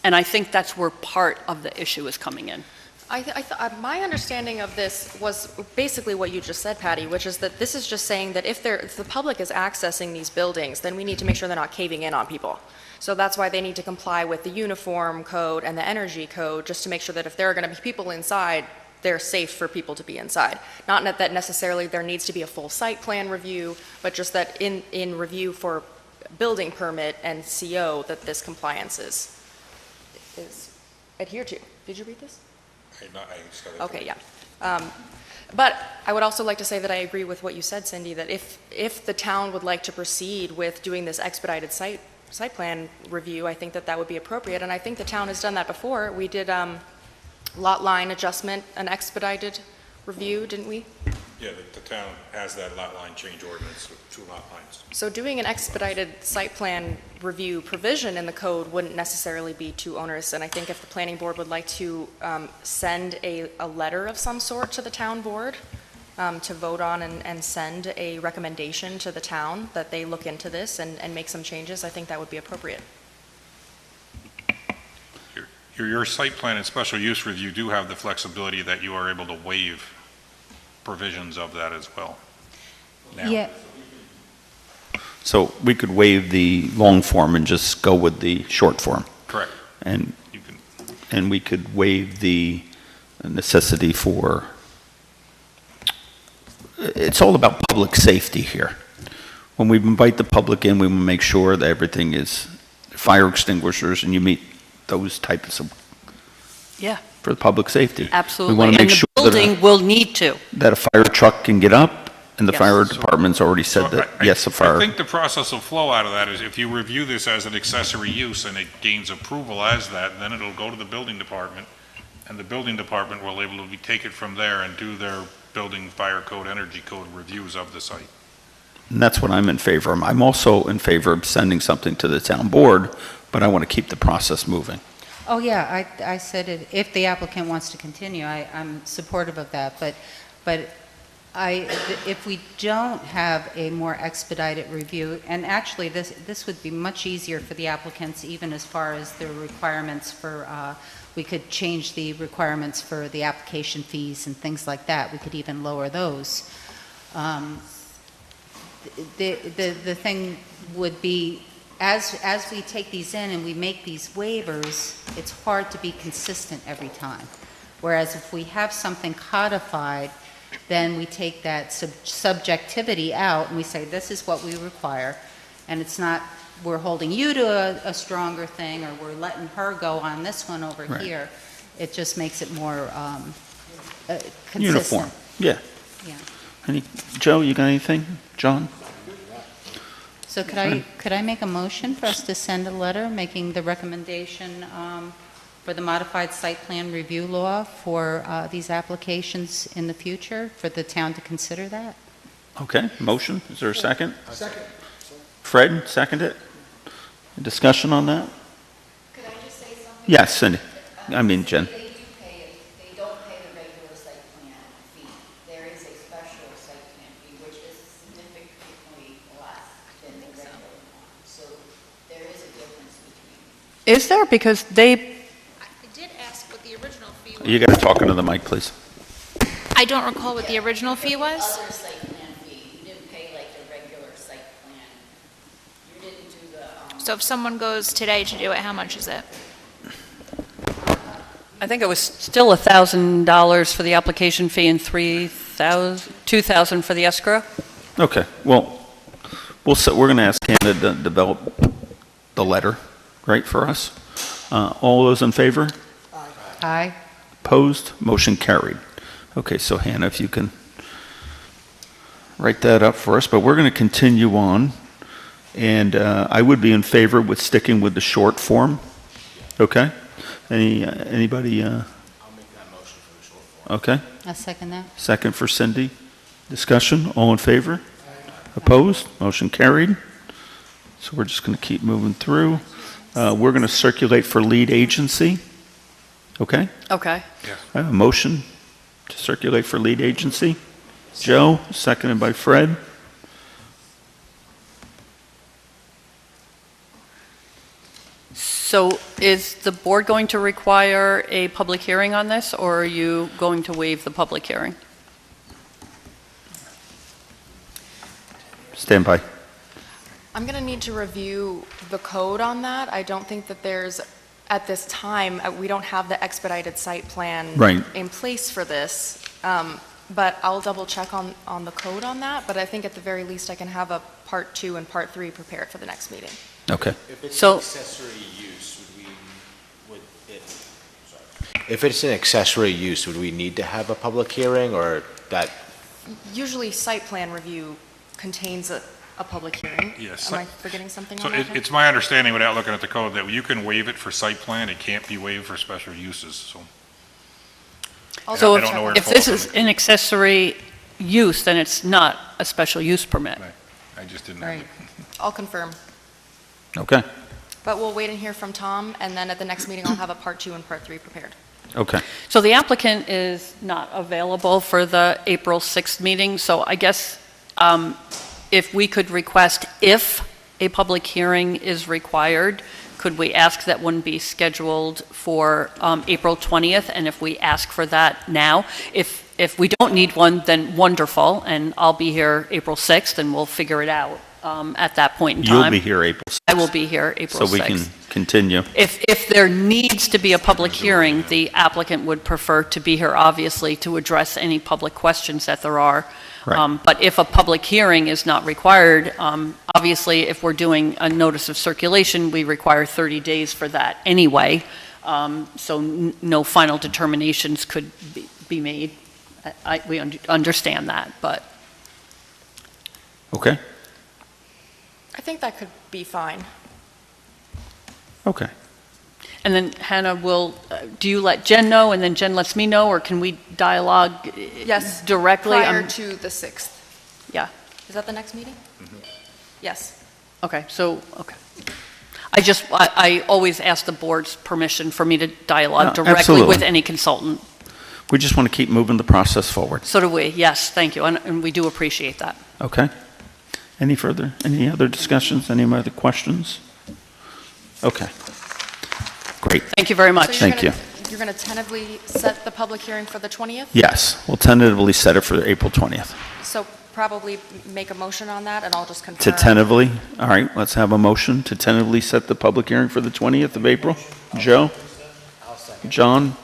And I think that's where part of the issue is coming in. My understanding of this was basically what you just said, Patty, which is that this is just saying that if the public is accessing these buildings, then we need to make sure they're not caving in on people. So that's why they need to comply with the uniform code and the energy code, just to make sure that if there are going to be people inside, they're safe for people to be inside. Not that necessarily there needs to be a full site plan review, but just that in review for building permit and CO, that this compliance is adhered to. Did you read this? Okay, yeah. But I would also like to say that I agree with what you said, Cindy, that if the town would like to proceed with doing this expedited site plan review, I think that that would be appropriate. And I think the town has done that before. We did lot line adjustment, an expedited review, didn't we? Yeah, the town has that lot line change ordinance with 2 lot lines. So doing an expedited site plan review provision in the code wouldn't necessarily be too onerous, and I think if the planning board would like to send a letter of some sort to the town board to vote on and send a recommendation to the town that they look into this and make some changes, I think that would be appropriate. Your site plan and special use review do have the flexibility that you are able to waive provisions of that as well. Now. Yeah, So we could waive the long form and just go with the short form. Correct. And, You can, and we could waive the necessity for, it's all about public safety here. When we invite the public in, we want to make sure that everything is fire extinguishers and you meet those types of, Yeah, for the public safety. absolutely. We want to And make the sure building will need to. that a fire truck can get up, and the Yes. fire department's already said So that, yes, a I fire. think the process will flow out of that is if you review this as an accessory use and it gains approval as that, then it'll go to the building department, and the building department will able to take it from there and do their building, fire code, energy code reviews of the site. And that's what I'm in favor of. I'm also in favor of sending something to the town board, but I want to keep the process moving. oh yeah, I said it, if the applicant wants to continue, I'm supportive of that, but if we don't have a more expedited review, and actually this would be much easier for the applicants, even as far as the requirements for, we could change the requirements for the application fees and things like that. We could even lower those. The thing would be, as we take these in and we make these waivers, it's hard to be consistent every time. Whereas if we have something codified, then we take that subjectivity out and we say, this is what we require. And it's not, we're holding you to a stronger thing, or we're letting her go on this one over Right. here. It just makes it more consistent. Uniform, yeah. Yeah. Joe, you got anything? John? So could I make a motion for us to send a letter making the recommendation for the modified site plan review law for these applications in the future, for the town to consider that? Okay, motion, is there a second? Second. Fred, second it? Discussion on that? Could I just say something? Yes, Cindy, I mean Jen. They do pay, they don't pay the regular site plan fee. There is a special site plan fee, which is significantly Is there? Because they, I did ask what the original fee was. You got to talk into the mic, please. I don't recall what the original fee was. Other site plan fee, you didn't pay like the regular site plan. You didn't do the, So if someone goes today to do it, how much is it? I think it was still $1,000 for the application fee and $2,000 for the escrow. Okay, well, we're going to ask Hannah to develop the letter, right, for us. All those in favor? Aye. Opposed? Motion carried. Okay, so Hannah, if you can write that up for us, but we're going to continue on, and I would be in favor with sticking with the short form. Okay? Anybody? I'll make that motion for the short form. Okay. I'll second that. Second for Cindy. Discussion, all in favor? Opposed? Motion carried. So we're just going to keep moving through. We're going to circulate for lead agency. Okay? Okay. I have a motion to circulate for lead agency. Joe, seconded by Fred. So is the board going to require a public hearing on this, or are you going to waive the public hearing? Stand by. I'm going to need to review the code on that. I don't think that there's, at this time, we don't have the expedited site plan Right. in place for this. But I'll double check on the code on that. But I think at the very least, I can have a part 2 and part 3 prepared for the next meeting. Okay. If it's So- an accessory use, if it's an accessory use, would we need to have a public hearing, or that? Usually, site plan review contains a public hearing. Yes. Am I forgetting something So on that? it's my understanding, without looking at the code, that you can waive it for site plan, it can't be waived for special uses, so. I'll So I don't know where it if this falls is an accessory use, then it's not a special use permit. Right. I just didn't. Right. I'll confirm. Okay. But we'll wait and hear from Tom, and then at the next meeting, I'll have a part 2 and part 3 prepared. Okay. So the applicant is not available for the April 6th meeting, so I guess if we could request, if a public hearing is required, could we ask that one be scheduled for April 20th? And if we ask for that now, if we don't need one, then wonderful, and I'll be here April 6th, and we'll figure it out at that point in time. You'll be here April 6th. I will be here April 6th. So we can continue. If there needs to be a public hearing, the applicant would prefer to be here, obviously, to address any public questions that there are. Right. But if a public hearing is not required, obviously, if we're doing a notice of circulation, we require 30 days for that anyway. So no final determinations could be made. We understand that, but. Okay. I think that could be fine. Okay. And then Hannah do you let Jen know, and then Jen lets me know, or can we dialogue Yes. directly? Prior to the 6th. Yeah, Is that the next meeting? Yes. okay, okay. I always ask the board's permission for me to dialogue No, directly absolutely. with any consultant. We just want to keep moving the process forward. So do we, yes, thank you, and we do appreciate that. Okay. Any other discussions? Any other questions? Okay. Great. Thank you very So much. you're Thank gonna- You're going to tentatively set the public hearing for the 20th? Yes, we'll tentatively set it for April 20th. So probably make a motion on that, and I'll just To confirm. tentatively, all right, let's have a motion to tentatively set the public hearing for the 20th of April. Joe? John?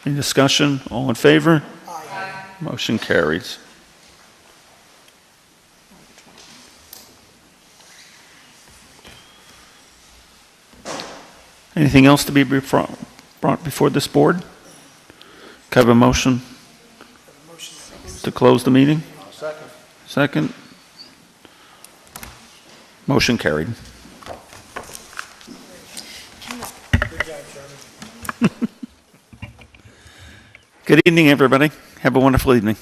Any discussion? All in favor? Motion carries. Anything else to be brought before this board? Can I have a motion to close the meeting? Second. Motion carried. Good evening, everybody. Have a wonderful evening.